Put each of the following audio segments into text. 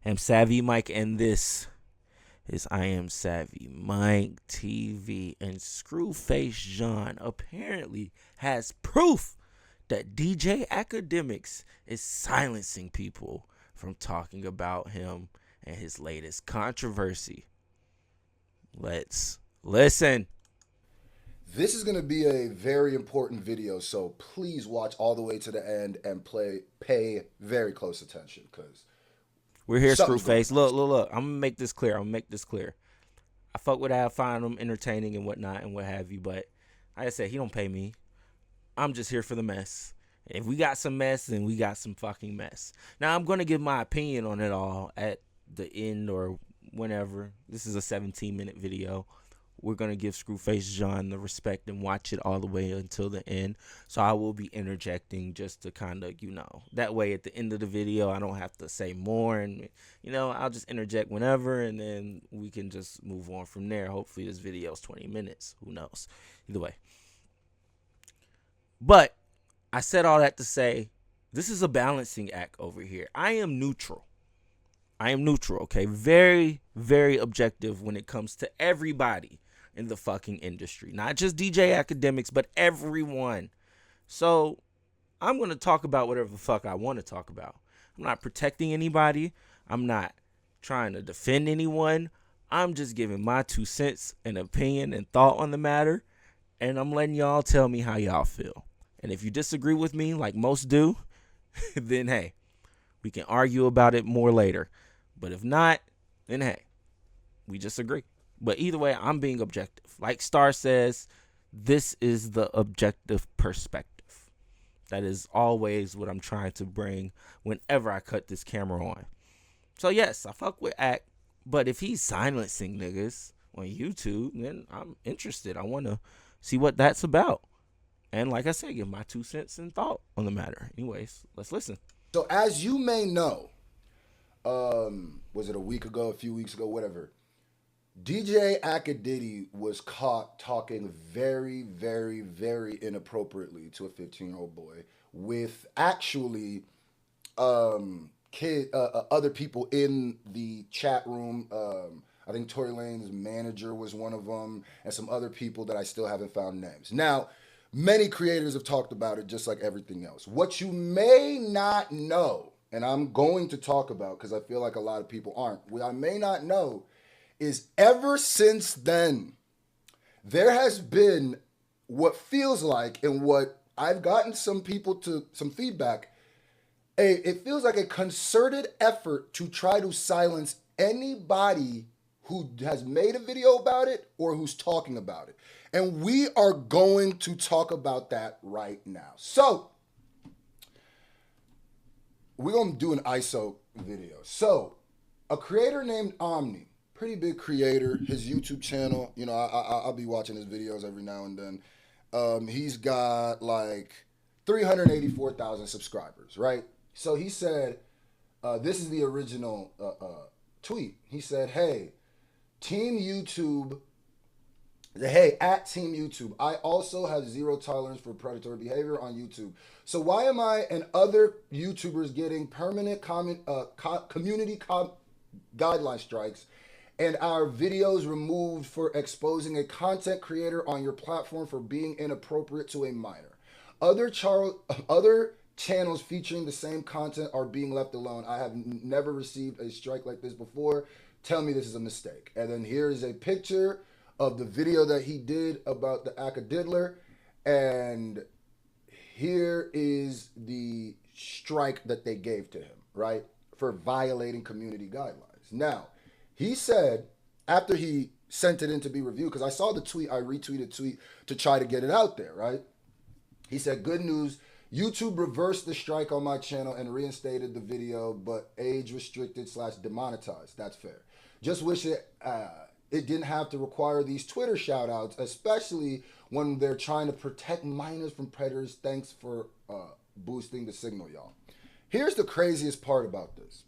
am Savvy Mike, and this is I Am Savvy Mike TV. And Screwface John apparently has proof that DJ Academics is silencing people from talking about him and his latest controversy. Let's listen. This is going to be a very important video, so please watch all the way to the end and pay very close attention because we're here, Screwface. Look. I'm gonna make this clear. I fuck with Al, find him entertaining and whatnot and what have you, but like I said, he don't pay me. I'm just here for the mess. If we got some mess, then we got some fucking mess. Now I'm gonna give my opinion on it all at the end or whenever. This is a 17-minute video. We're going to give Screwface John the respect and watch it all the way until the end. So I will be interjecting just to kind of, that way at the end of the video, I don't have to say more. And, I'll just interject whenever and then we can just move on from there. Hopefully this video is 20 minutes. Who knows? Either way. But I said all that to say this is a balancing act over here. I am neutral, okay? Very, very objective when it comes to everybody in the fucking industry. Not just DJ Academics, but everyone. So I'm going to talk about whatever the fuck I want to talk about. I'm not protecting anybody. I'm not trying to defend anyone. I'm just giving my 2 cents and opinion and thought on the matter. And I'm letting y'all tell me how y'all feel. And if you disagree with me like most do, then hey, we can argue about it more later. But if not, then hey, we just agree. But either way, I'm being objective. Like Star says, this is the objective perspective. That is always what I'm trying to bring whenever I cut this camera on. So yes, I fuck with Act, but if he's silencing niggas on YouTube, then I'm interested. I want to see what that's about. And like I said, give my 2 cents and thought on the matter. Anyways, let's listen. So as you may know, was it a week ago, a few weeks ago, whatever, DJ Akademiks was caught talking very, very, very inappropriately to a 15-year-old boy with actually other people in the chat room. I think Tory Lane's manager was one of them, and some other people that I still haven't found names. Now, many creators have talked about it just like everything else. What you may not know, and I'm going to talk about because I feel like a lot of people aren't, what I may not know is ever since then, there has been what feels like, and what I've gotten some feedback, it feels like a concerted effort to try to silence anybody who has made a video about it or who's talking about it. And we are going to talk about that right now. So, we're going to do an ISO video. So, a creator named Omni, pretty big creator, his YouTube channel, I'll be watching his videos every now and then. He's got like 384,000 subscribers, right? So he said, this is the original tweet. He said, hey, Team YouTube, at Team YouTube, I also have zero tolerance for predatory behavior on YouTube. So why am I and other YouTubers getting permanent community guideline strikes and our videos removed for exposing a content creator on your platform for being inappropriate to a minor? Other channels featuring the same content are being left alone. I have never received a strike like this before. Tell me this is a mistake. And then here's a picture of the video that he did about the Akademiks, and here is the strike that they gave to him, right, for violating community guidelines. Now, he said, after he sent it in to be reviewed, because I saw the tweet, I retweeted tweet to try to get it out there, right? He said, good news, YouTube reversed the strike on my channel and reinstated the video, but age restricted / demonetized. That's fair. Just wish it didn't have to require these Twitter shout outs, especially when they're trying to protect minors from predators. Thanks for boosting the signal, y'all. Here's the craziest part about this.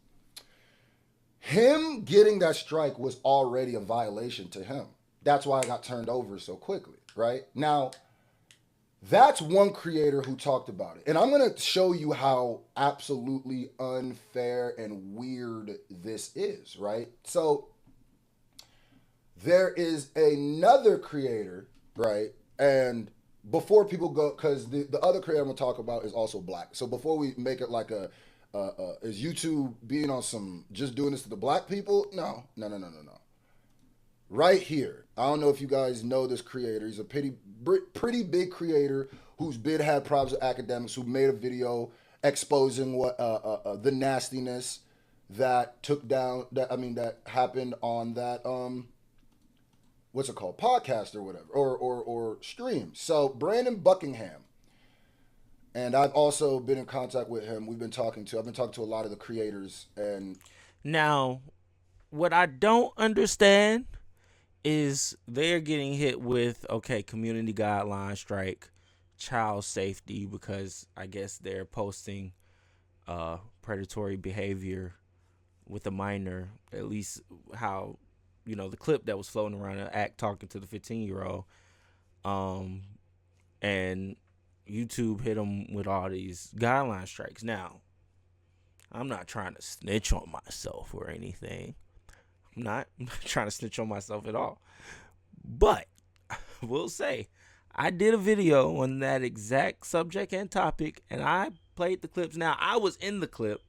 Him getting that strike was already a violation to him. That's why I got turned over so quickly, right? Now, That's one creator who talked about it. And I'm going to show you how absolutely unfair and weird this is, right? So there is another creator, right? And before people go, because the other creator I'm going to talk about is also black. So before we make it like is YouTube being on some just doing this to the black people? No, no, no, no, no, no. Right here, I don't know if you guys know this creator. He's a pretty big creator who's been had problems with academics. Who made a video exposing what the nastiness that took down that happened on that what's it called, podcast or whatever, or stream. So Brandon Buckingham, and I've also been in contact with him. I've been talking to a lot of the creators, and Now, what I don't understand is they're getting hit with, okay, community guideline strike, child safety, because I guess they're posting predatory behavior with a minor, at least how, the clip that was floating around, the act talking to the 15-year-old, and YouTube hit them with all these guideline strikes. Now, I'm not trying to snitch on myself or anything. I'm not trying to snitch on myself at all. But I will say, I did a video on that exact subject and topic, and I played the clips. Now, I was in the clip,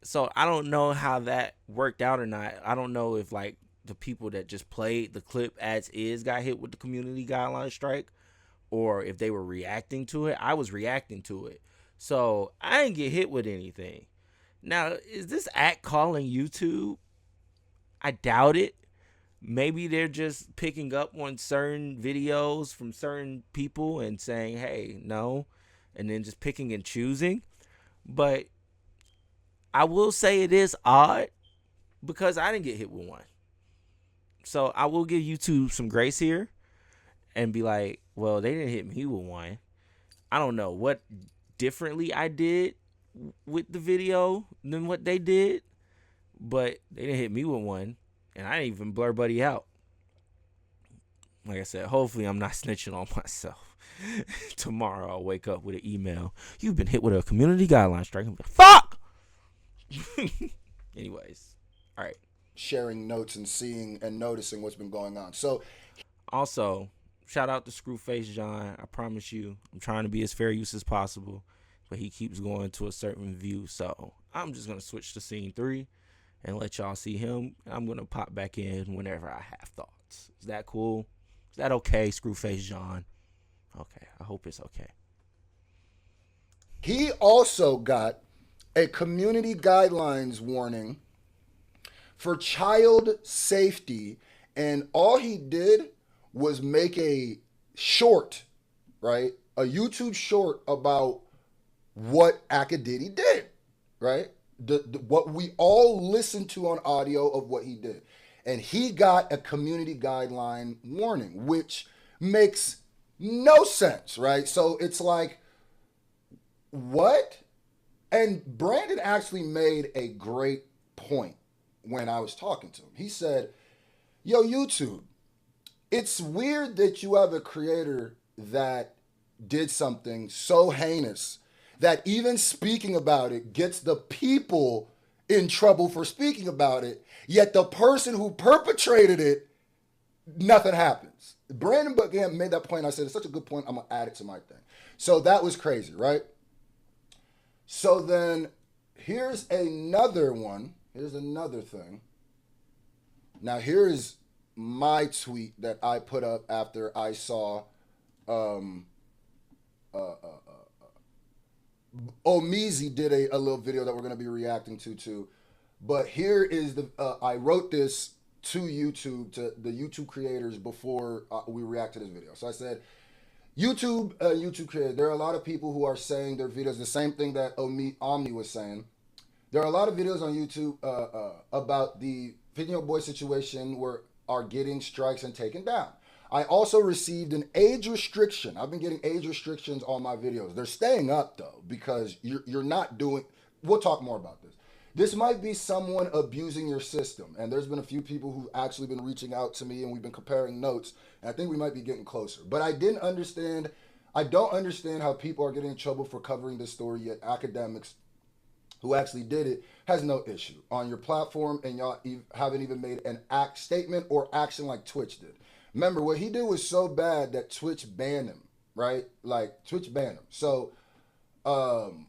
so I don't know how that worked out or not. I don't know if, like, the people that just played the clip as is got hit with the community guideline strike, or if they were reacting to it. I was reacting to it. So I didn't get hit with anything. Now, is this act calling YouTube? I doubt it. Maybe they're just picking up on certain videos from certain people and saying, hey, no, and then just picking and choosing. But I will say it is odd because I didn't get hit with one. So I will give YouTube some grace here and be like, well, they didn't hit me with one. I don't know what differently I did with the video than what they did, but they didn't hit me with one, and I didn't even blur Buddy out. Like I said, hopefully I'm not snitching on myself. Tomorrow I'll wake up with an email. You've been hit with a community guideline strike. I'm like, fuck! Anyways, all right. sharing notes and seeing and noticing what's been going on. So Also, shout out to Screwface John. I promise you, I'm trying to be as fair use as possible, but he keeps going to a certain view. So I'm just gonna switch to scene 3 and let y'all see him. I'm gonna pop back in whenever I have thoughts. Is that cool? Is that okay, Screwface John? Okay, I hope it's okay. he also got a community guidelines warning for child safety, and all he did was make a short, right? A YouTube short about what Akademiks did, right? What we all listened to on audio of what he did. And he got a community guideline warning, which makes no sense, right? So it's like, what? And Brandon actually made a great point when I was talking to him. He said, yo, YouTube, it's weird that you have a creator that did something so heinous that even speaking about it gets the people in trouble for speaking about it, yet the person who perpetrated it, nothing happens. Brandon Buckingham made that point. I said, it's such a good point, I'm going to add it to my thing. So that was crazy, right? So then here's another one. Here's another thing. Now, here's my tweet that I put up after I saw Omizi did a little video that we're going to be reacting to too. But here is I wrote this to YouTube, to the YouTube creators before we react to this video. So I said, YouTube creators, there are a lot of people who are saying their videos, the same thing that Omni was saying. There are a lot of videos on YouTube about the 15-year-old boy situation where are getting strikes and taken down. I also received an age restriction. I've been getting age restrictions on my videos. They're staying up though, because you're not doing, we'll talk more about this. This might be someone abusing your system. And there's been a few people who've actually been reaching out to me and we've been comparing notes. And I think we might be getting closer. But I didn't understand I don't understand how people are getting in trouble for covering this story, yet Academics, who actually did it, has no issue on your platform, and y'all haven't even made an act statement or action like Twitch did. Remember, what he did was so bad that Twitch banned him, right? Like, Twitch banned him. So, um,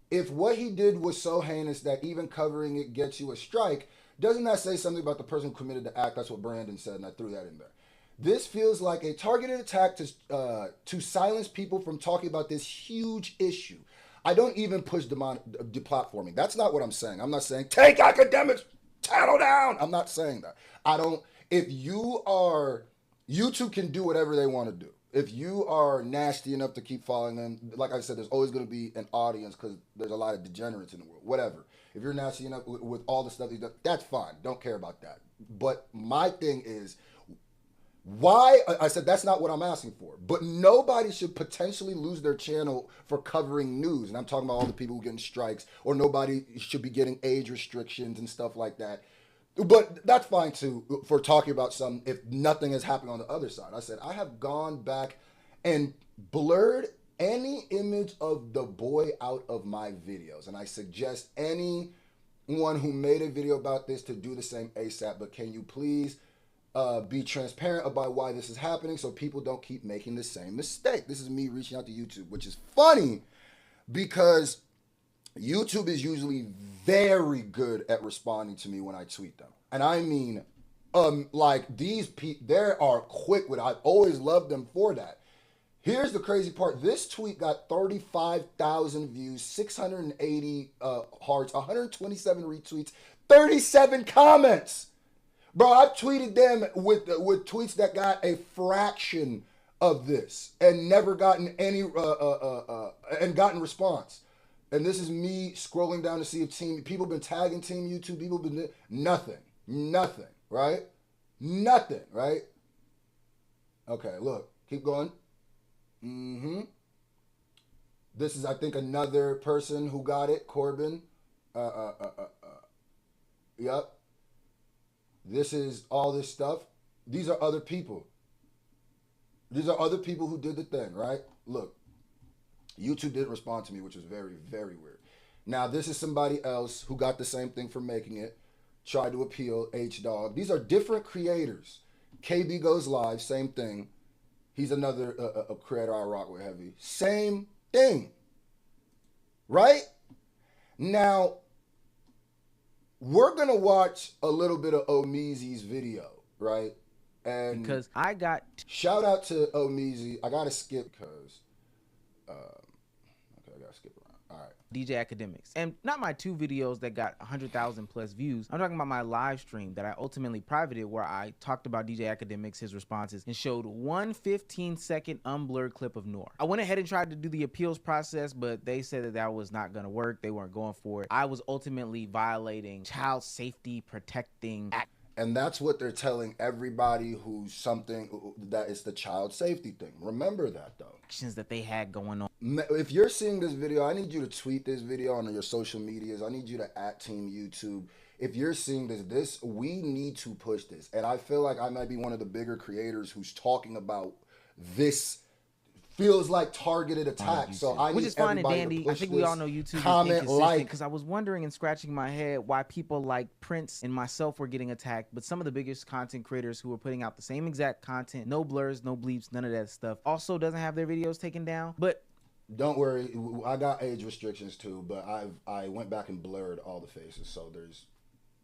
if what he did was so heinous that even covering it gets you a strike, doesn't that say something about the person who committed the act? That's what Brandon said, and I threw that in there. This feels like a targeted attack to silence people from talking about this huge issue. I don't even push deplatforming. That's not what I'm saying. I'm not saying take academics channel down. I'm not saying that. I don't. If you are, YouTube can do whatever they want to do. If you are nasty enough to keep following them, like I said, there's always going to be an audience because there's a lot of degenerates in the world. Whatever. If you're nasty enough with all the stuff, that's fine. Don't care about that. But my thing is, why? I said that's not what I'm asking for. But nobody should potentially lose their channel for covering news. And I'm talking about all the people who are getting strikes, or nobody should be getting age restrictions and stuff like that. But that's fine too for talking about something if nothing is happening on the other side. I said I have gone back and blurred any image of the boy out of my videos, and I suggest anyone who made a video about this to do the same ASAP. But can you please be transparent about why this is happening so people don't keep making the same mistake? This is me reaching out to YouTube, which is funny because YouTube is usually very good at responding to me when I tweet them. And I mean, like these people, they are quick with it. I've always loved them for that. Here's the crazy part. This tweet got 35,000 views, 680 hearts, 127 retweets, 37 comments. Bro, I've tweeted them with tweets that got a fraction of this and never gotten any and gotten response. And this is me scrolling down to see if people been tagging Team YouTube. People been nothing, right? Nothing, right? Okay, look, keep going. This is, I think, another person who got it, Corbin. Yep. This is all this stuff. These are other people. These are other people who did the thing, right? Look, YouTube didn't respond to me, which was very, very weird. Now, this is somebody else who got the same thing for making it, tried to appeal, H-Dog. These are different creators. KB Goes Live, same thing. He's another a creator I rock with heavy. Same thing, right? Now, we're going to watch a little bit of Omeezy's video, right? And because I got... Shout out to Omeezy. I got to skip because... okay, I got to skip around. All right. DJ Akademiks. And not my 2 videos that got 100,000 plus views. I'm talking about my live stream that I ultimately privated, where I talked about DJ Akademiks, his responses, and showed one 15-second unblurred clip of Noor. I went ahead and tried to do the appeals process, but they said that that was not going to work. They weren't going for it. I was ultimately violating child safety protecting act. And that's what they're telling everybody who's something that is the child safety thing. Remember that, though. Actions that they had going on. If you're seeing this video, I need you to tweet this video on your social medias. I need you to @Team YouTube. If you're seeing this, we need to push this. And I feel like I might be one of the bigger creators who's talking about this. Feels like targeted attack, so I need which is fine and everybody dandy. to push I think this, we all know YouTube comment, is like, because I was wondering and scratching my head why people like Prince and myself were getting attacked, but some of the biggest content creators who were putting out the same exact content, no blurs, no bleeps, none of that stuff, also doesn't have their videos taken down. But don't worry, I got age restrictions too, but I went back and blurred all the faces, so there's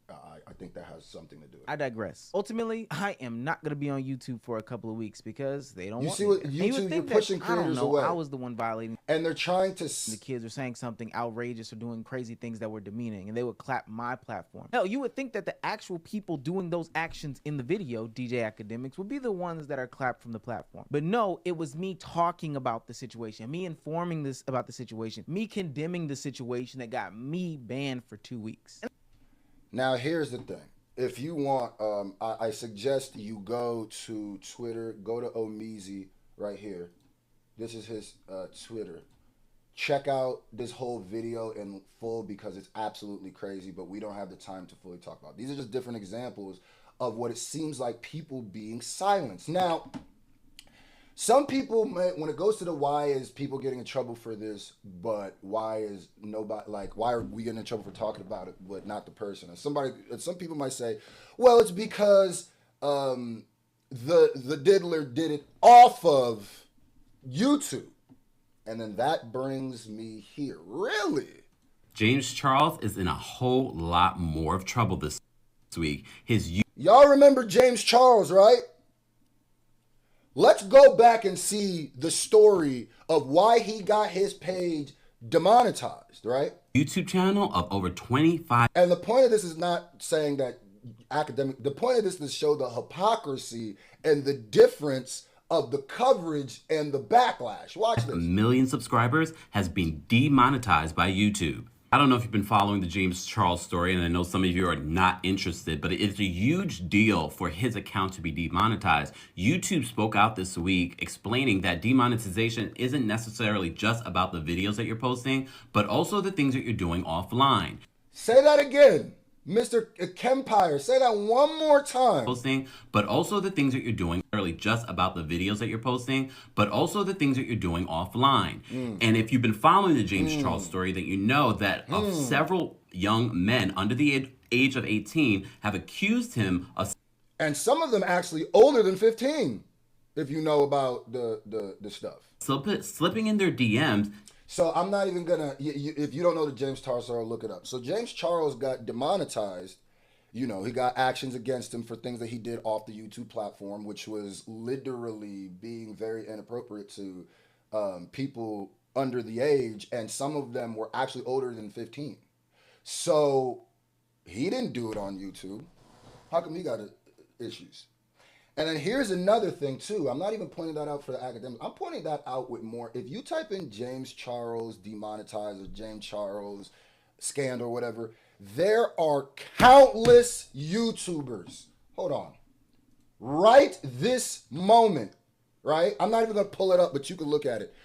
I think that has something to do with it. I digress. Ultimately, I am not going to be on YouTube for a couple of weeks because they don't want me. You see what YouTube, you're pushing creators away. I was the one violating. And they're trying to... The kids were saying something outrageous or doing crazy things that were demeaning, and they would clap my platform. Hell, you would think that the actual people doing those actions in the video, DJ Akademiks, would be the ones that are clapped from the platform. But no, it was me talking about the situation, me informing this about the situation, me condemning the situation that got me banned for 2 weeks. Now, here's the thing. If you want, I suggest you go to Twitter, go to Omeezy right here. This is his Twitter. Check out this whole video in full because it's absolutely crazy, but we don't have the time to fully talk about it. These are just different examples of what it seems like people being silenced. Now, Some people may, when it goes to the why is people getting in trouble for this, but why is nobody like why are we getting in trouble for talking about it, but not the person? And some people might say, well, it's because the diddler did it off of YouTube, and then that brings me here. Really, James Charles is in a whole lot more of trouble this week. Y'all remember James Charles, right? Let's go back and see the story of why he got his page demonetized, right? YouTube channel of over 25. And the point of this is not saying that academic, the point of this is to show the hypocrisy and the difference of the coverage and the backlash. Watch this. 1 million subscribers has been demonetized by YouTube. I don't know if you've been following the James Charles story, and I know some of you are not interested, but it's a huge deal for his account to be demonetized. YouTube spoke out this week explaining that demonetization isn't necessarily just about the videos that you're posting, but also the things that you're doing offline. Say that again. Mr. Kempire, say that one more time. Posting, but also the things that you're doing, really just about the videos that you're posting, but also the things that you're doing offline. And if you've been following the James Charles story, that you know that several young men under the age of 18 have accused him of, and some of them actually older than 15, if you know about the stuff. Slipping in their DMs. So I'm not even gonna. If you don't know the James Charles story, look it up. So James Charles got demonetized. You know, he got actions against him for things that he did off the YouTube platform, which was literally being very inappropriate to people under the age, and some of them were actually older than 15. So he didn't do it on YouTube. How come he got issues? And then here's another thing too. I'm not even pointing that out for the academics. I'm pointing that out with more. If you type in James Charles demonetized or James Charles scandal or whatever, there are countless YouTubers. Hold on. Right this moment, right? I'm not even going to pull it up, but you can look at it.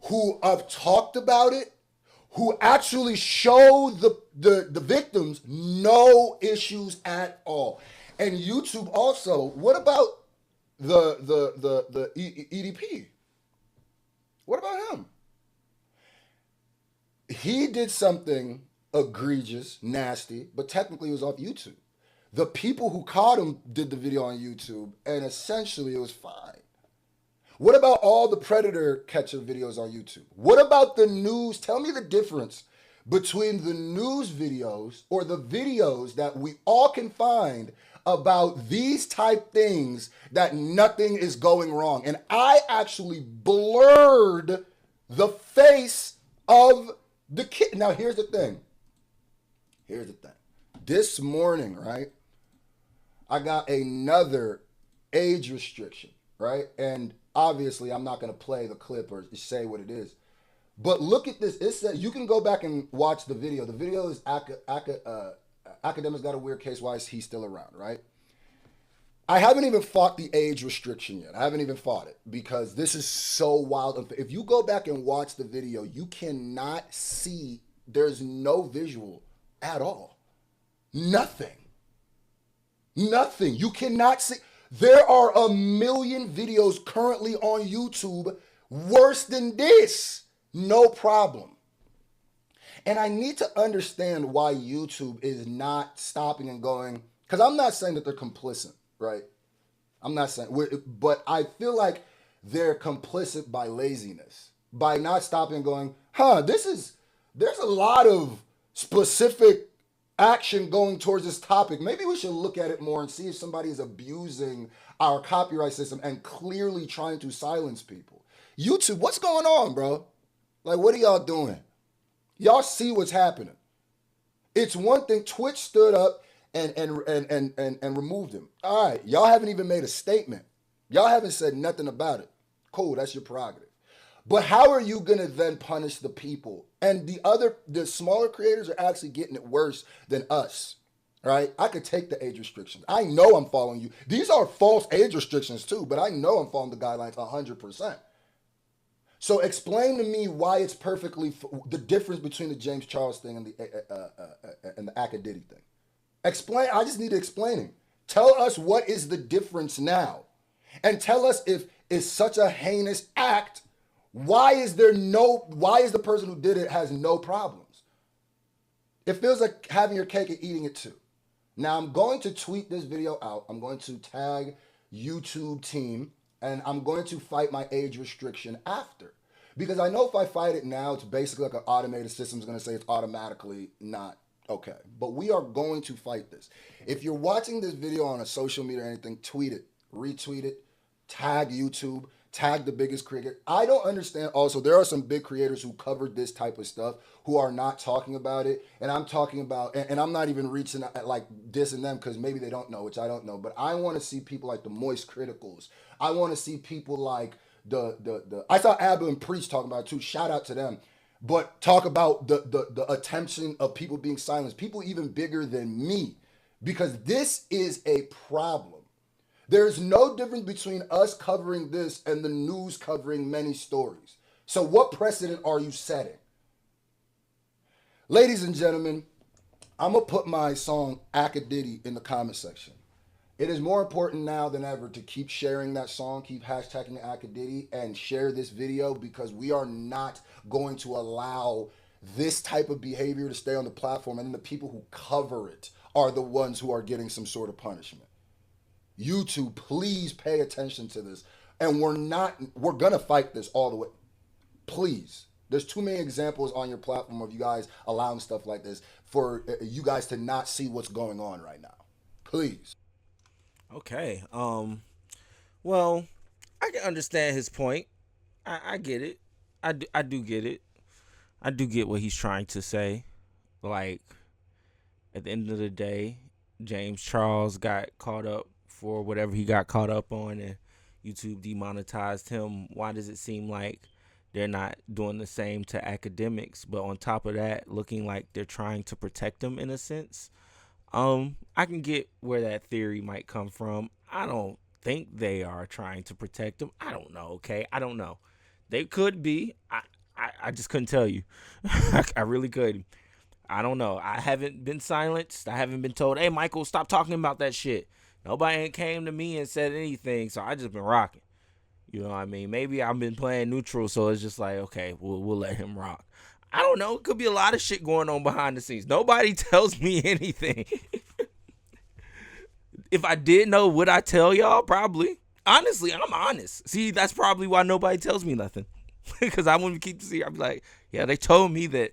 Who have talked about it, who actually show the victims no issues at all. And YouTube also, what about the EDP? What about him? He did something egregious, nasty, but technically it was off YouTube. The people who caught him did the video on YouTube, and essentially it was fine. What about all the predator catcher videos on YouTube? What about the news? Tell me the difference between the news videos or the videos that we all can find about these type things that nothing is going wrong. And I actually blurred the face of the kid. Now, here's the thing. This morning, right, I got another age restriction, right? And obviously, I'm not going to play the clip or say what it is. But look at this. It says, you can go back and watch the video. The video is Akademiks got a weird case. Why is he still around, right? I haven't even fought the age restriction yet. I haven't even fought it because this is so wild. If you go back and watch the video, you cannot see, there's no visual at all. Nothing. You cannot see. There are a million videos currently on YouTube worse than this. No problem. And I need to understand why YouTube is not stopping and going, because I'm not saying that they're complicit, right? I'm not saying, but I feel like they're complicit by laziness, by not stopping and going, there's a lot of specific action going towards this topic. Maybe we should look at it more and see if somebody is abusing our copyright system and clearly trying to silence people. YouTube, what's going on, bro? Like, what are y'all doing? Y'all see what's happening. It's one thing. Twitch stood up and removed him. All right, y'all haven't even made a statement. Y'all haven't said nothing about it. Cool, that's your prerogative. But how are you gonna then punish the people? And the smaller creators are actually getting it worse than us, right? I could take the age restrictions. I know I'm following you. These are false age restrictions too, but I know I'm following the guidelines 100%. So explain to me why it's perfectly the difference between the James Charles thing and the Akademiks thing. Explain. I just need to explain it. Tell us what is the difference now, and tell us if is such a heinous act, why is the person who did it has no problems? It feels like having your cake and eating it too. Now I'm going to tweet this video out. I'm going to tag YouTube team, and I'm going to fight my age restriction after. Because I know if I fight it now, it's basically like an automated system is going to say it's automatically not okay. But we are going to fight this. If you're watching this video on a social media or anything, tweet it, retweet it, tag YouTube, tag the biggest creator. I don't understand. Also, there are some big creators who covered this type of stuff who are not talking about it. And I'm talking about, and I'm not even reaching at like dissing them because maybe they don't know, which I don't know. But I want to see people like the Moist Criticals. I want to see people like the I saw Abba and Priest talking about it too. Shout out to them. But talk about the attention of people being silenced, people even bigger than me, because this is a problem. There's no difference between us covering this and the news covering many stories. So what precedent are you setting? Ladies and gentlemen, I'm going to put my song Akademiks in the comment section. It is more important now than ever to keep sharing that song, keep hashtagging Akademiks, and share this video, because we are not going to allow this type of behavior to stay on the platform, and the people who cover it are the ones who are getting some sort of punishment. YouTube, please pay attention to this. And we're going to fight this all the way. Please. There's too many examples on your platform of you guys allowing stuff like this for you guys to not see what's going on right now. Please. Okay. Well, I can understand his point. I get it. I do get it. I do get what he's trying to say. Like, at the end of the day, James Charles got caught up for whatever he got caught up on, and YouTube demonetized him. Why does it seem like they're not doing the same to Akademiks? But on top of that, looking like they're trying to protect him in a sense. I can get where that theory might come from. I don't think they are trying to protect him. I don't know, okay? I don't know. They could be. I just couldn't tell you. I really couldn't. I don't know. I haven't been silenced. I haven't been told, hey, Michael, stop talking about that shit. Nobody ain't came to me and said anything, so I just been rocking. You know what I mean? Maybe I've been playing neutral, so it's just like, okay, we'll let him rock. I don't know. It could be a lot of shit going on behind the scenes. Nobody tells me anything. If I did know, would I tell y'all? Probably. Honestly, I'm honest. See, that's probably why nobody tells me nothing. Because I wouldn't keep the secret. I'd be like, yeah, they told me that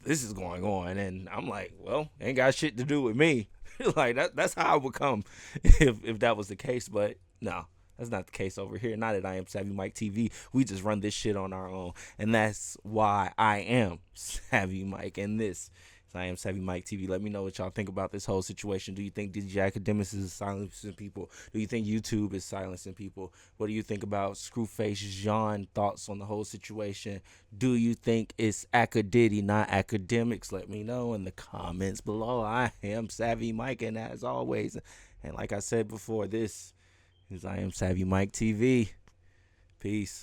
this is going on. And I'm like, well, ain't got shit to do with me. Like, that's how I would come if that was the case. But no, that's not the case over here. Not at I Am Savvy Mike TV. We just run this shit on our own. And that's why I am Savvy Mike. And this is I Am Savvy Mike TV. Let me know what y'all think about this whole situation. Do you think DJ Akademiks is silencing people? Do you think YouTube is silencing people? What do you think about Screwface Jean thoughts on the whole situation? Do you think it's Akademiks, not Akademiks? Let me know in the comments below. I am Savvy Mike, and as always, and like I said before, this is I Am Savvy Mike TV. Peace.